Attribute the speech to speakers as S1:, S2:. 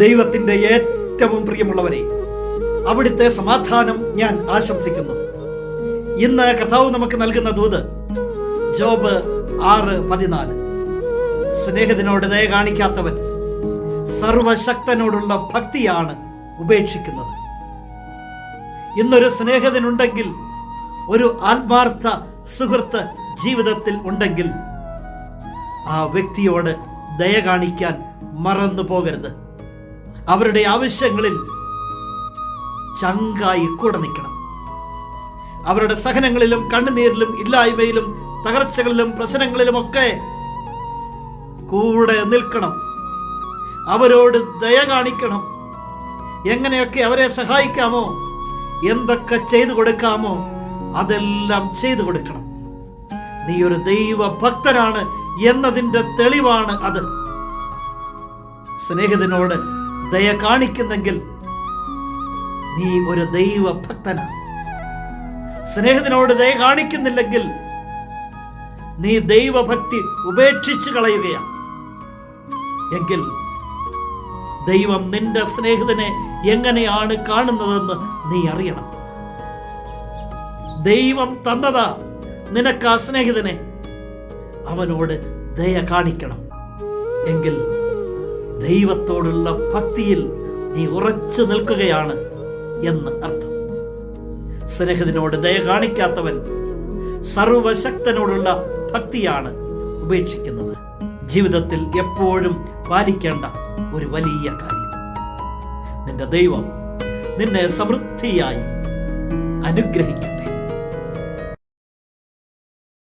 S1: ദൈവത്തിന്റെ ഏറ്റവും പ്രിയമുള്ളവരെ, അവിടുത്തെ സമാധാനം ഞാൻ ആശംസിക്കുന്നു. ഇന്ന് കർത്താവ് നമുക്ക് നൽകുന്ന ദൂത് ജോബ് 6:14. സ്നേഹിതനോട് ദയ കാണിക്കാത്തവൻ സർവശക്തനോടുള്ള ഭക്തിയാണ് ഉപേക്ഷിക്കുന്നത്. ഇന്നൊരു സ്നേഹിതനുണ്ടെങ്കിൽ, ഒരു ആത്മാർത്ഥ സുഹൃത്ത് ജീവിതത്തിൽ ഉണ്ടെങ്കിൽ, ആ വ്യക്തിയോട് ദയ കാണിക്കാൻ മറന്നു പോകരുത്. അവരുടെ ആവശ്യങ്ങളിൽ ചങ്കായി കൂടെ നിൽക്കണം. അവരുടെ സഹനങ്ങളിലും കണ്ണുനീരിലും ഇല്ലായ്മയിലും തകർച്ചകളിലും പ്രശ്നങ്ങളിലുമൊക്കെ കൂടെ നിൽക്കണം. അവരോട് ദയ കാണിക്കണം. എങ്ങനെയൊക്കെ അവരെ സഹായിക്കാമോ, എന്തൊക്കെ ചെയ്തു കൊടുക്കാമോ, അതെല്ലാം ചെയ്തു കൊടുക്കണം. നീ ഒരു ദൈവഭക്തനാണ് എന്നതിന്റെ തെളിവാണ് അത്. സ്നേഹിതനോട് ദയ കാണിക്കുന്നെങ്കിൽ നീ ഒരു ദൈവഭക്തനാണ്. സ്നേഹിതനോട് ദയ കാണിക്കുന്നില്ലെങ്കിൽ നീ ദൈവഭക്തി ഉപേക്ഷിച്ചു കളയുകയാണ്. എങ്കിൽ ദൈവം നിന്റെ സ്നേഹിതനെ എങ്ങനെയാണ് കാണുന്നതെന്ന് നീ അറിയണം. ദൈവം തന്നതാ നിനക്ക് ആ സ്നേഹിതനെ. അവനോട് ദയ കാണിക്കണം. എങ്കിൽ ദൈവത്തോടുള്ള ഭക്തിയിൽ നീ ഉറച്ചു നിൽക്കുകയാണ് എന്ന് അർത്ഥം. സ്നേഹിതനോട് ദയ കാണിക്കാത്തവൻ സർവശക്തനോടുള്ള ഭക്തിയാണ് ഉപേക്ഷിക്കുന്നത്. ജീവിതത്തിൽ എപ്പോഴും പാലിക്കേണ്ട ഒരു വലിയ കാര്യം. നിന്റെ ദൈവം നിന്നെ സമൃദ്ധിയായി അനുഗ്രഹിക്കട്ടെ.